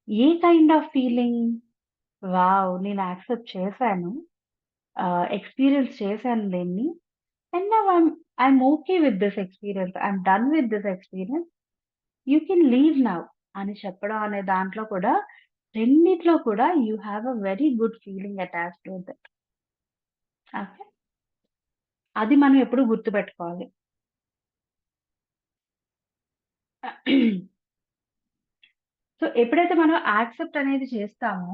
A kind of feeling? Wow! నేను యాక్సెప్ట్ చేశాను. ఎక్స్‌పీరియన్స్ చేశాను దీన్ని. And now I'm okay with this experience. I'm done with this experience. You can leave now అని చెప్పడం అనే దాంట్లో కూడా రెండిట్లో కూడా you have a very good feeling attached with it. Okay. అది మనం ఎప్పుడు గుర్తుపెట్టుకోవాలి. సో, ఎప్పుడైతే మనం యాక్సెప్ట్ అనేది చేస్తామో,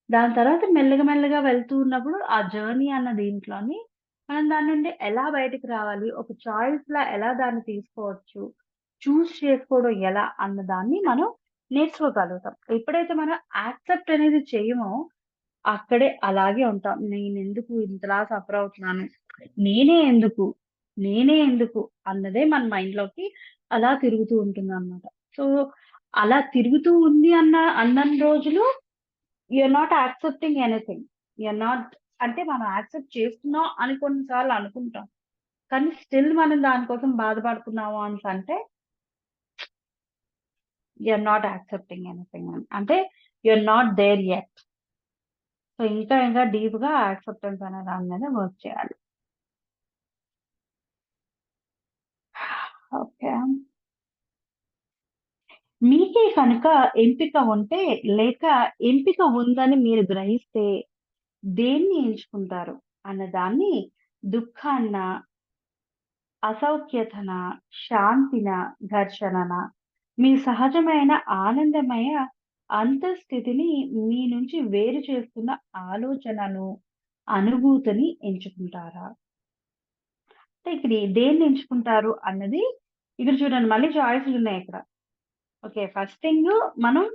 దాని తర్వాత మెల్లగా మెల్లగా వెళ్తూ ఉన్నప్పుడు ఆ జర్నీ అన్న దీంట్లోని మనం దాని నుండి ఎలా బయటికి రావాలి? ఒక చాయిస్‌లా ఎలా దాన్ని తీసుకోవచ్చు? చూజ్ చేసుకోవడం ఎలా? అన్న దాన్ని మనం నేర్చుకోగలుగుతాం. ఎప్పుడైతే మనం యాక్సెప్ట్ అనేది చెయ్యమో, అక్కడే అలాగే ఉంటాం. నేనెందుకు ఇంతలా సఫర్ అవుతున్నాను? నేనే ఎందుకు? నేనే ఎందుకు? అన్నదే మన మైండ్‌లోకి అలా తిరుగుతూ ఉంటుందన్నమాట. సో, అలా తిరుగుతూ ఉంది అన్నన్ని రోజులు you're not accepting anything. You're not అంటే మనం యాక్సెప్ట్ చేస్తున్నాం అని కొన్ని సార్లు అనుకుంటాం. కానీ స్టిల్ మనం దాని కోసం బాధపడుతున్నాము అంటే యూఆర్ నాట్ యాక్సెప్టింగ్ ఎనిథింగ్ అని. అంటే you're not there yet. So, ఇంకా ఇంకా డీప్‌గా యాక్సెప్టెన్స్ అనే దాని మీద వర్క్ చేయాలి. ఓకే. మీకే కనుక ఎంపిక ఉంటే, లేక ఎంపిక ఉందని మీరు గ్రహిస్తే దేన్ని ఎంచుకుంటారు? అన్నదాన్ని దుఃఖాన్నా, అసౌఖ్యతనా, శాంతినా, ఘర్షణనా, మీ సహజమైన ఆనందమయ అంతఃస్థితిని మీ నుంచి వేరు చేస్తున్న ఆలోచనను, అనుభూతిని ఎంచుకుంటారా? అంటే ఇక్కడ దేన్ని ఎంచుకుంటారు అన్నది ఇక్కడ చూడండి మళ్ళీ చాయిస్‌లున్నాయిక్కడ. ఓకే. ఫస్ట్ థింగు మనం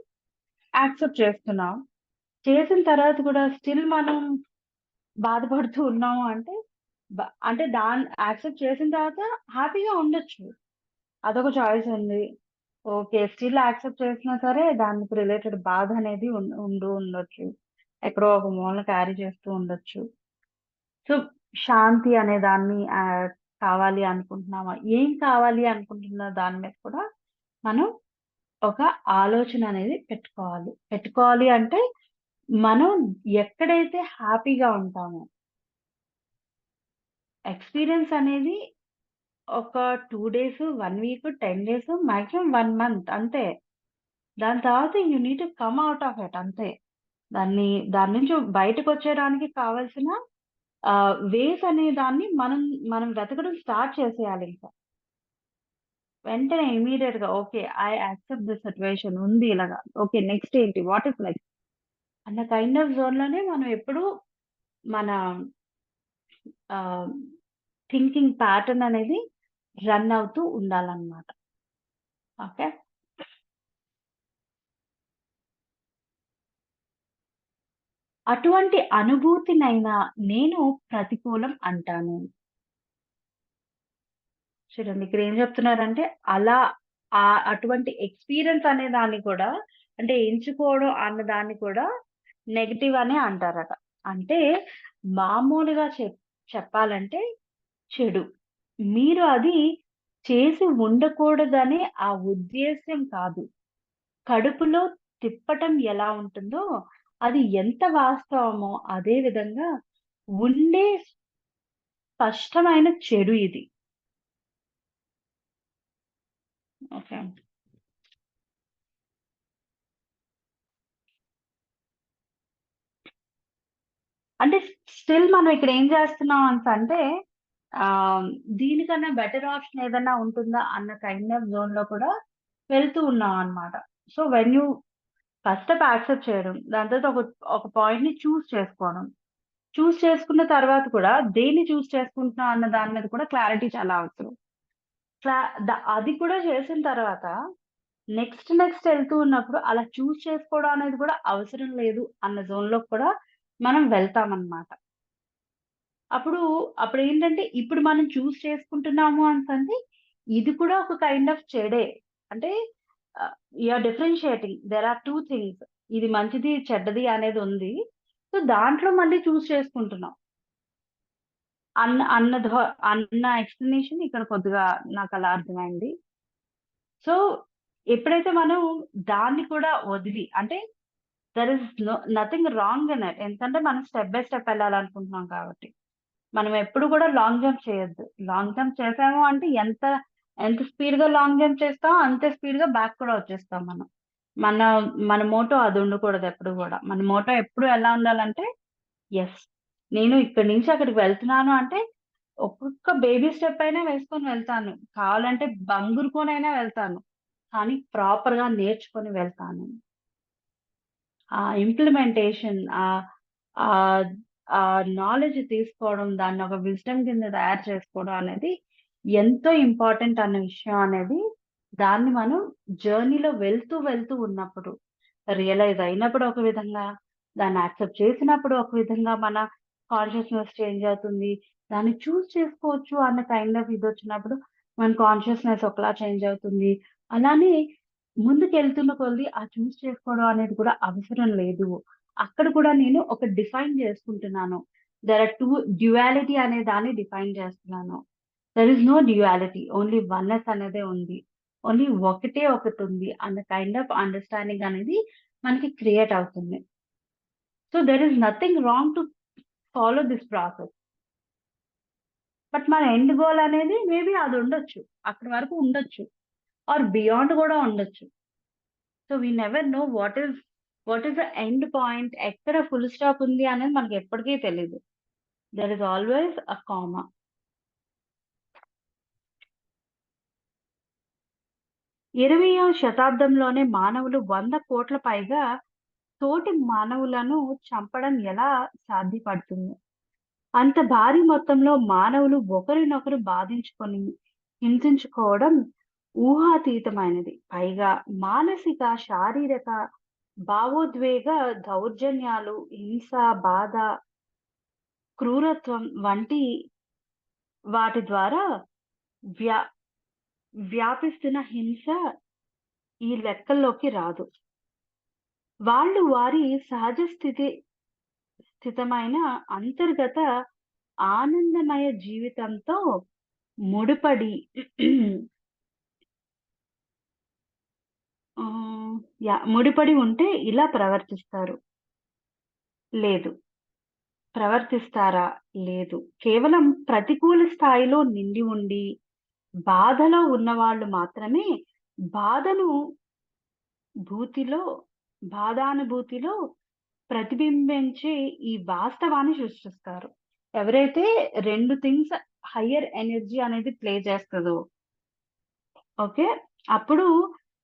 యాక్సెప్ట్ చేస్తున్నాం. చేసిన తర్వాత కూడా స్టిల్ మనం బాధపడుతూ ఉన్నాము అంటే, బ అంటే యాక్సెప్ట్ చేసిన తర్వాత హ్యాపీగా ఉండొచ్చు. అదొక చాయిస్ ఉంది. ఓకే. స్టిల్ యాక్సెప్ట్ చేసినా సరే దానికి రిలేటెడ్ బాధ అనేది ఉండొచ్చు. ఎక్కడో ఒక మూలన క్యారీ చేస్తూ ఉండొచ్చు. సో, శాంతి అనే దాన్ని కావాలి అనుకుంటున్నామా? ఏం కావాలి అనుకుంటున్న దాని మీద కూడా మనం ఒక ఆలోచన అనేది పెట్టుకోవాలి. పెట్టుకోవాలి అంటే మనం ఎక్కడైతే హ్యాపీగా ఉంటామో, ఎక్స్‌పీరియన్స్ అనేది ఒక 2 days, 1 week, 10 days, maximum 1 month అంతే. దాని తర్వాత you need to come out of it అంతే. దాని నుంచి బయటకొచ్చేయడానికి కావాల్సిన వేస్ అనే దాన్ని మనం వెతకడం స్టార్ట్ చేసేయాలింక. వెంటనే ఇమ్మీడియేట్‌గా okay. I accept this situation ఉంది ఇలాగా. ఓకే. నెక్స్ట్ ఏంటి? What is next? అన్న కైండ్ ఆఫ్ జోన్‌లోనే మనం ఎప్పుడూ మన ఆహ్, థింకింగ్ ప్యాటర్న్ అనేది రన్ అవుతూ ఉండాలన్నమాట. ఓకే. అటువంటి అనుభూతినైనా నేను ప్రతికూలం అంటాను. చూడండి ఇక్కడేం చెప్తున్నారంటే, అలా అటువంటి ఎక్స్‌పీరియన్స్ అనే దాన్ని కూడా అంటే ఎంచుకోవడం అన్న దాన్ని కూడా నెగెటివ్ అనే అంటారట. అంటే మామూలుగా చెప్పాలంటే చెడు. మీరు అది చేసి ఉండకూడదనే ఆ ఉద్దేశ్యం కాదు. కడుపులో తిప్పటం ఎలా ఉంటుందో, అది ఎంత వాస్తవమో అదే విధంగా ఉండే స్పష్టమైన చెడు ఇది. ఓకే. అంటే స్టిల్ మనం ఇక్కడ ఏం చేస్తున్నాం అనేసంటే ఆహ్, దీనికన్నా బెటర్ ఆప్షన్ ఏదన్నా ఉంటుందా అన్న కైండ్ ఆఫ్ జోన్‌లో కూడా వెళ్తూ ఉన్నాం అన్నమాట. So, when you first step accept చేయడం. దాని తర్వాత ఒక పాయింట్‌ని చూజ్ చేసుకోవడం. చూజ్ చేసుకున్న తర్వాత కూడా దేన్ని చూజ్ చేసుకుంటున్నాం అన్న దాని మీద కూడా క్లారిటీ చాలా అవసరం. క్లా అది కూడా చేసిన తర్వాత నెక్స్ట్ ఎళ్తూ ఉన్నప్పుడు అలా చూజ్ చేసుకోవడం అనేది కూడా అవసరం లేదు అన్న జోన్‌లోకి కూడా మనం వెళ్తామన్నమాట. అప్పుడు అప్పుడేంటంటే ఇప్పుడు మనం చూజ్ చేసుకుంటున్నాము అనేసంటే ఇది కూడా ఒక కైండ్ ఆఫ్ చెడే. అంటే you are differentiating. There are 2 things. ఇది మంచిది, చెడ్డది అనేది ఉంది. సో, దాంట్లో మళ్ళీ చూజ్ చేసుకుంటున్నాం. అన్న అన్న ధో అన్న ఎక్స్‌ప్లనేషన్ ఇక్కడ కొద్దిగా నాకలా అర్థమైంది. సో, ఎప్పుడైతే మనం దాన్ని కూడా వదిలి అంటే there is nothing wrong in it. ఎందుకంటే మనం స్టెప్ బై స్టెప్ ఎళ్ళాలనుకుంటున్నాం కాబట్టి. మనం ఎప్పుడు కూడా లాంగ్ జంప్ చేయొద్దు. లాంగ్ జంప్ చేసాము అంటే ఎంత స్పీడ్‌గా లాంగ్ జంప్ చేస్తామో అంతే స్పీడ్‌గా బ్యాక్ కూడా వచ్చేస్తాం మనం. మన మన మోటో అది ఉండకూడదు ఎప్పుడు గూడా. మన మోటో ఎప్పుడు ఎలా ఉండాలంటే యెస్. నేను ఇక్కడి నుంచి అక్కడికి వెళ్తున్నాను అంటే ఒక్కొక్క బేబీ స్టెప్ అయినా వేసుకొని వెళ్తాను. కావాలంటే బంగురుకొనైనా వెళ్తాను. కానీ ప్రాపర్‌గా నేర్చుకొని వెళ్తాను. ఆ ఇంప్లిమెంటేషన్ ఆహ్, ఆ నాలెడ్జ్ తీసుకోవడం, దాన్నొక విజ్డమ్ కింద తయారు చేసుకోవడం అనేది ఎంతో ఇంపార్టెంట్ అన్న విషయం అనేది దాన్ని మనం జర్నీలో వెళ్తూ ఉన్నప్పుడు రియలైజ్ అయినప్పుడు ఒక విధంగా, దాన్ని యాక్సెప్ట్ చేసినప్పుడు ఒక విధంగా మన కాన్షియస్‌నెస్ చేంజ్ అవుతుంది. దాన్ని చూజ్ చేసుకోవచ్చు అన్న కైండ్ ఆఫ్ ఇదొచ్చినప్పుడు మన కాన్షియస్‌నెస్ ఒకలా చేంజ్ అవుతుంది. అలానే ముందుకెళ్తున్న కొద్దీ ఆ చూజ్ చేసుకోవడం అనేది కూడా అవసరం లేదు. అక్కడ కూడా నేను ఒక డిఫైన్ చేసుకుంటున్నాను. దేర్ ఆర్ 2 డ్యుయాలిటీ అనే దాన్ని డిఫైన్ చేస్తున్నాను. There is no duality. Only oneness అనేదే ఉంది. ఓన్లీ ఒకటే ఒకటుంది అన్న కైండ్ ఆఫ్ అండర్‌స్టాండింగ్ అనేది మనకి క్రియేట్ అవుతుంది. So, there is nothing wrong to follow this process. But మన ఎండ్ గోల్ అనేది మేబీ అదుండొచ్చు. అక్కడి వరకు ఉండొచ్చు. ఆర్ బియాండ్ గూడా ఉండొచ్చు. So, we never know what is the end point ఎక్కడ ఫుల్ స్టాప్ ఉంది అనేది మనకెప్పటికీ తెలీదు. There is always a comma. 20వ శతాబ్దంలోనే మానవులు 100,00,00,000 పైగా తోటి మానవులను చంపడం ఎలా సాధ్యపడుతుంది? అంత భారీ మొత్తంలో మానవులు ఒకరినొకరు బాధించుకొని, హింసించుకోవడం ఊహాతీతమైనది. పైగా మానసిక, శారీరక, భావోద్వేగ దౌర్జన్యాలు, హింస, బాధ, క్రూరత్వం వంటి వాటి ద్వారా వ్యా వ్యాపిస్తున్న హింస ఈ లెక్కల్లోకి రాదు. వాళ్ళు వారి సహజ స్థితమైన అంతర్గత ఆనందమయ జీవితంతో ముడిపడి ముడిపడి ఉంటే ఇలా ప్రవర్తిస్తారు. లేదు. ప్రవర్తిస్తారా? లేదు. కేవలం ప్రతికూల స్థాయిలో నిండి ఉండి, బాధలో ఉన్నవాళ్ళు మాత్రమే బాధను భూతిలో బాధానుభూతిలో ప్రతిబింబించే ఈ వాస్తవాన్ని సృష్టిస్తారు. ఎవరైతే 2 థింగ్స్ హయ్యర్ ఎనర్జీ అనేది ప్లే చేస్తదో, ఓకే. అప్పుడు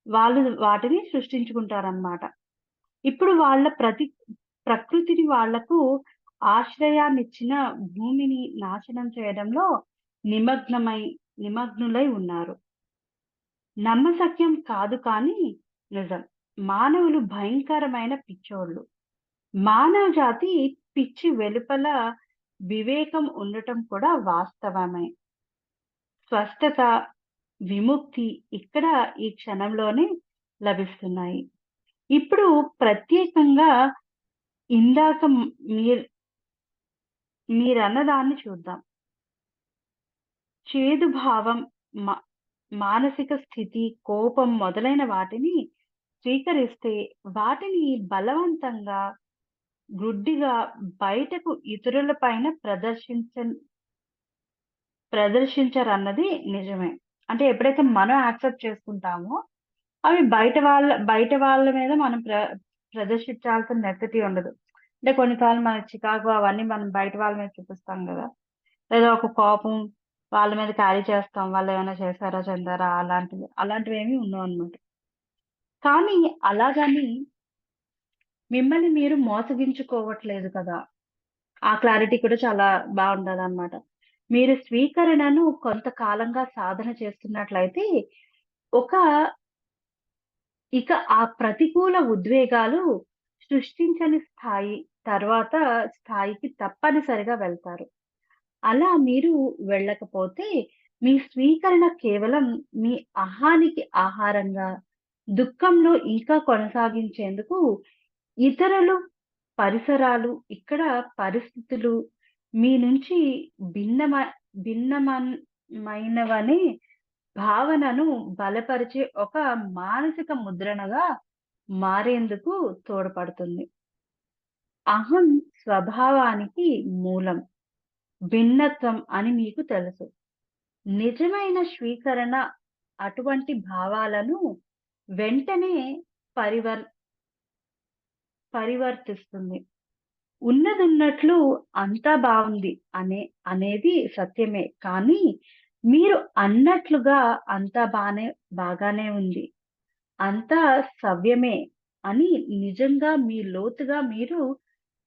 వాళ్ళు వాటిని సృష్టించుకుంటారనమాట. ఇప్పుడు వాళ్ళ ప్రకృతిని వాళ్లకు ఆశ్రయాన్నిచ్చిన భూమిని నాశనం చేయడంలో నిమగ్నమై నిమగ్నులై ఉన్నారు. నమ్మశక్యం కాదు కానీ నిజం. మానవులు భయంకరమైన పిచ్చోళ్ళు. మానవ జాతి పిచ్చి వెలుపల వివేకం ఉండటం కూడా వాస్తవమే. స్వస్థత, విముక్తి ఇక్కడ ఈ క్షణంలోనే లభిస్తున్నాయి. ఇప్పుడు ప్రత్యేకంగా ఇందాక మీరు మీరన్నదాన్ని చూద్దాం. చేదు భావం, మా మానసిక స్థితి, కోపం మొదలైన వాటిని స్వీకరిస్తే వాటిని బలవంతంగా, గుడ్డిగా బయటకు ఇతరుల పైన ప్రదర్శించరన్నది నిజమే. అంటే ఎప్పుడైతే మనం యాక్సెప్ట్ చేసుకుంటామో, అవి బయట వాళ్ళ మీద మనం ప్రదర్శించాల్సిన నెసెసిటీ ఉండదు. అంటే కొన్నిసార్లు మనకు చికాకు అవన్నీ మనం బయట వాళ్ళ మీద చూపిస్తాం గదా! లేదా ఒక కోపం వాళ్ళ మీద క్యారీ చేస్తాం. వాళ్ళేమైనా చేశారా, చెందారా అలాంటివేమీ ఉండవనమాట. కానీ అలాగని మిమ్మల్ని మీరు మోసగించుకోవట్లేదు కదా! ఆ క్లారిటీ కూడా చాలా బావుంటదనమాట. మీరు స్వీకరణను కొంతకాలంగా సాధన చేస్తున్నట్లయితే, ఒక ఇక ఆ ప్రతికూల ఉద్వేగాలు సృష్టించని తర్వాత స్థాయికి తప్పనిసరిగా వెళ్తారు. అలా మీరు వెళ్ళకపోతే, మీ స్వీకరణ కేవలం మీ అహానికి ఆహారంగా, దుఃఖంలో ఇంకా కొనసాగించేందుకు ఇతరులు, పరిసరాలు, ఇక్కడ పరిస్థితులు మీ నుంచి భిన్నమ భిన్నమైనవనే భావనను బలపరిచే ఒక మానసిక ముద్రణగా మారేందుకు తోడ్పడుతుంది. అహం స్వభావానికి మూలం. భిన్నత్వం అని మీకు తెలుసు. నిజమైన స్వీకరణ అటువంటి భావాలను వెంటనే పరివర్ పరివర్తిస్తుంది. ఉన్నదున్నట్లు అంతా బావుంది అనేది సత్యమే. కానీ మీరు అన్నట్లుగా అంతా బాగానే ఉంది. అంతా సవ్యమే అని నిజంగా మీ లోతుగా మీరు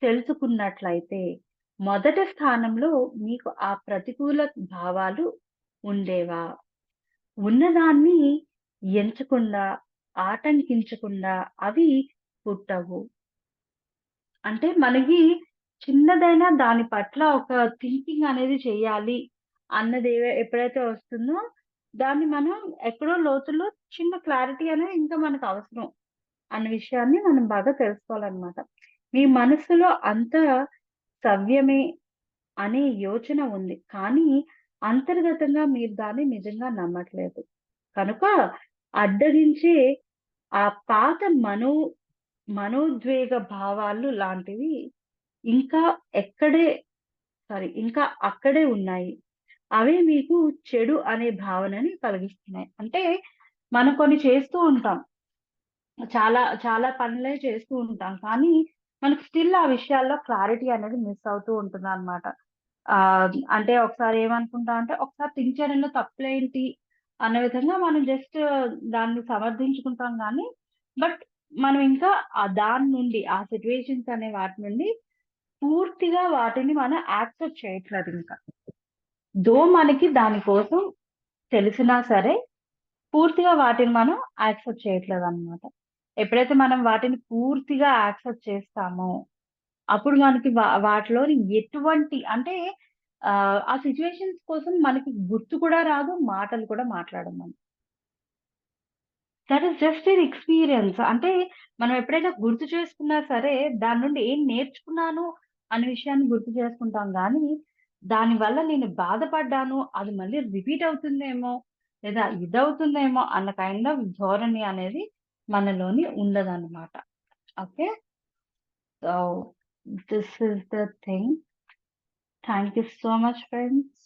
తెలుసుకున్నట్లయితే, మొదటి స్థానంలో మీకు ఆ ప్రతికూల భావాలు ఉండేవా? ఉన్నదాన్ని ఎంచకుండా, ఆటంకించకుండా అవి పుట్టవు. అంటే మనకి చిన్నదైనా దాని పట్ల ఒక థింకింగ్ అనేది చేయాలి అన్నది ఎప్పుడైతే వస్తుందో, దాన్ని మనం ఎక్కడో లోతులో చిన్న క్లారిటీ అనేది ఇంకా మనకు అవసరం అన్న విషయాన్ని మనం బాగా తెలుసుకోవాలనమాట. మీ మనసులో అంత సవ్యమే అనే యోచన ఉంది. కానీ అంతర్గతంగా మీరు దాన్ని నిజంగా నమ్మట్లేదు. కనుక అడ్డగించే ఆ పాత మనోద్వేగ భావాలు లాంటివి ఇంకా ఎక్కడే ఇంకా అక్కడే ఉన్నాయి. అవే మీకు చెడు అనే భావనని కలిగిస్తున్నాయి. అంటే మనం కొన్ని చేస్తూ ఉంటాం. చాలా చాలా పనులే చేస్తూ ఉంటాం. కానీ మనకు స్టిల్ ఆ విషయాల్లో క్లారిటీ అనేది మిస్ అవుతూ ఉంటుందన్నమాట. అంటే ఒకసారి ఏమనుకుంటాం అంటే, ఒకసారి థింక్ చేయడంలో తప్పులేంటి అన్న విధంగా మనం జస్ట్ దాన్ని సమర్థించుకుంటాం గానీ, బట్ మనం ఇంకా దాని నుండి ఆ సిట్యుయేషన్స్ అనే వాటి నుండి పూర్తిగా వాటిని మనం యాక్సెప్ట్ చేయట్లేదింకా. మనకి దాని కోసం తెలిసినా సరే, పూర్తిగా వాటిని మనం యాక్సెప్ట్ చేయట్లేదన్నమాట. ఎప్పుడైతే మనం వాటిని పూర్తిగా యాక్సెప్ట్ చేస్తామో, అప్పుడు మనకి వాటిలోని ఎటువంటి అంటే ఆ సిట్యుయేషన్స్ కోసం మనకి గుర్తు కూడా రాదు, మాటలు కూడా మాట్లాడం మనం. That is just an experience. అంటే మనం ఎప్పుడైనా గుర్తు చేసుకున్నా సరే, దాని నుండి ఏం నేర్చుకున్నాను అనే విషయాన్ని గుర్తు చేసుకుంటాం గానీ, దానివల్ల నేను బాధపడ్డాను, అది మళ్ళీ రిపీట్ అవుతుందేమో, లేదా ఇదవుతుందేమో అన్న కైండ్ ఆఫ్ ధోరణి అనేది మనలోని ఉండదనమాట. Okay. So, this is the thing. Thank you so much friends.